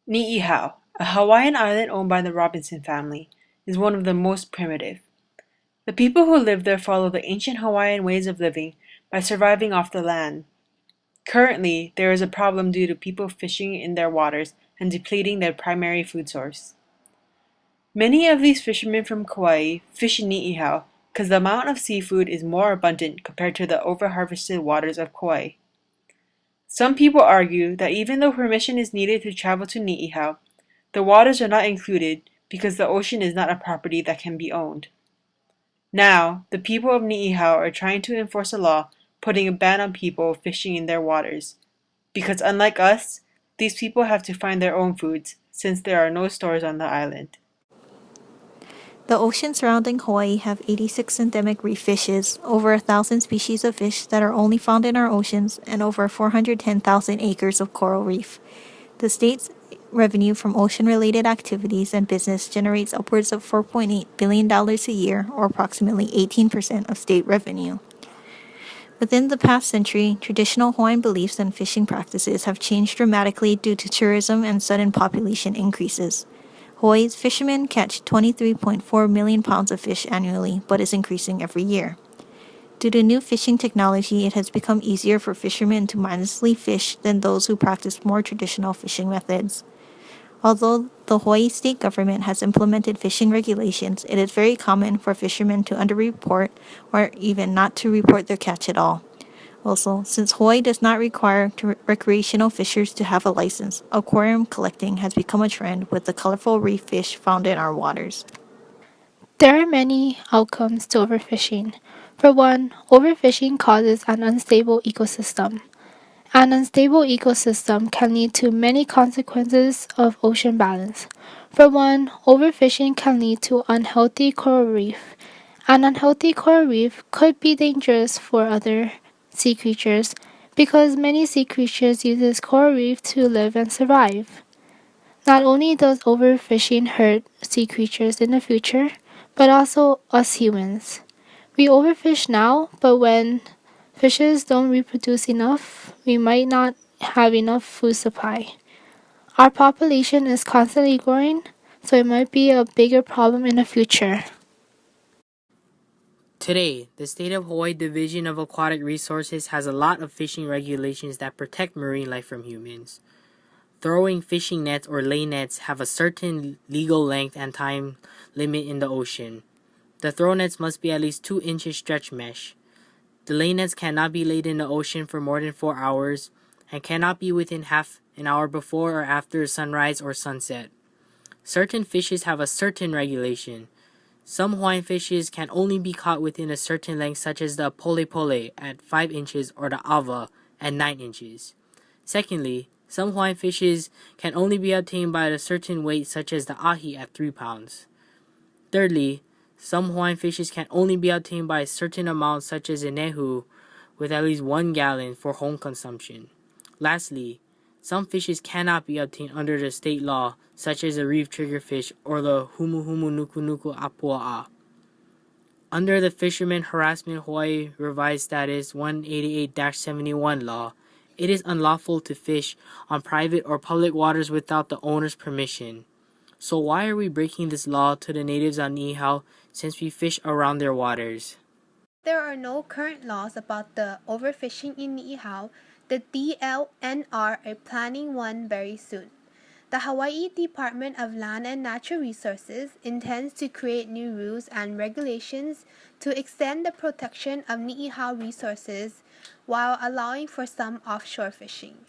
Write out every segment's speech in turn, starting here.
Niihau, a Hawaiian island owned by the Robinson family, is one of the most primitive. The people who live there follow the ancient Hawaiian ways of living by surviving off the land. Currently, there is a problem due to people fishing in their waters and depleting their primary food source. Many of these fishermen from Kauai fish in Niihau because the amount of seafood is more abundant compared to the overharvested waters of Kauai. Some people argue that even though permission is needed to travel to Niihau, the waters are not included because the ocean is not a property that can be owned. Now, the people of Niihau are trying to enforce a law putting a ban on people fishing in their waters, because unlike us, these people have to find their own foods since there are no stores on the island. The oceans surrounding Hawaii have 86 endemic reef fishes, over 1,000 species of fish that are only found in our oceans, and over 410,000 acres of coral reef. The state's revenue from ocean-related activities and business generates upwards of $4.8 billion a year, or approximately 18% of state revenue. Within the past century, traditional Hawaiian beliefs and fishing practices have changed dramatically due to tourism and sudden population increases. Hawaii's fishermen catch 23.4 million pounds of fish annually, but is increasing every year. Due to new fishing technology, it has become easier for fishermen to mindlessly fish than those who practice more traditional fishing methods. Although the Hawaii state government has implemented fishing regulations, it is very common for fishermen to underreport or even not to report their catch at all. Also, since Hawaii does not require recreational fishers to have a license, aquarium collecting has become a trend with the colorful reef fish found in our waters. There are many outcomes to overfishing. For one, overfishing causes an unstable ecosystem. An unstable ecosystem can lead to many consequences of ocean balance. For one, overfishing can lead to unhealthy coral reef. An unhealthy coral reef could be dangerous for other sea creatures because many sea creatures use this coral reef to live and survive. Not only does overfishing hurt sea creatures in the future, but also us humans. We overfish now, but when fishes don't reproduce enough, we might not have enough food supply. Our population is constantly growing, so it might be a bigger problem in the future. Today, the State of Hawaii Division of Aquatic Resources has a lot of fishing regulations that protect marine life from humans. Throwing fishing nets or lay nets have a certain legal length and time limit in the ocean. The throw nets must be at least 2 inches stretch mesh. The lay nets cannot be laid in the ocean for more than 4 hours and cannot be within half an hour before or after sunrise or sunset. Certain fishes have a certain regulation. Some Hawaiian fishes can only be caught within a certain length, such as the pole pole at 5 inches or the ava at 9 inches. Secondly, some Hawaiian fishes can only be obtained by a certain weight, such as the ahi at 3 pounds. Thirdly, some Hawaiian fishes can only be obtained by a certain amount, such as a nehu, with at least 1 gallon for home consumption. Lastly, some fishes cannot be obtained under the state law, such as the reef triggerfish or the humu humu nuku nuku apua'a. Under the Fishermen Harassment Hawaii Revised Status 188-71 law, it is unlawful to fish on private or public waters without the owner's permission. So why are we breaking this law to the natives on Niihau since we fish around their waters? There are no current laws about the overfishing in Niihau. The DLNR are planning one very soon. The Hawaii Department of Land and Natural Resources intends to create new rules and regulations to extend the protection of Niihau resources while allowing for some offshore fishing.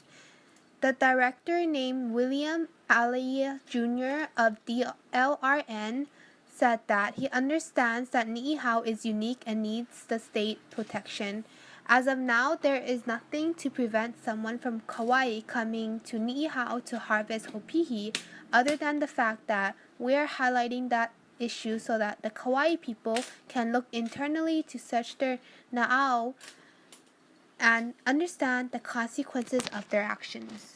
The director, named William Alaya Jr. of DLRN, said that he understands that Niihau is unique and needs the state protection. As of now, there is nothing to prevent someone from Kauai coming to Niihau to harvest hopihi other than the fact that we are highlighting that issue so that the Kauai people can look internally to search their na'au and understand the consequences of their actions.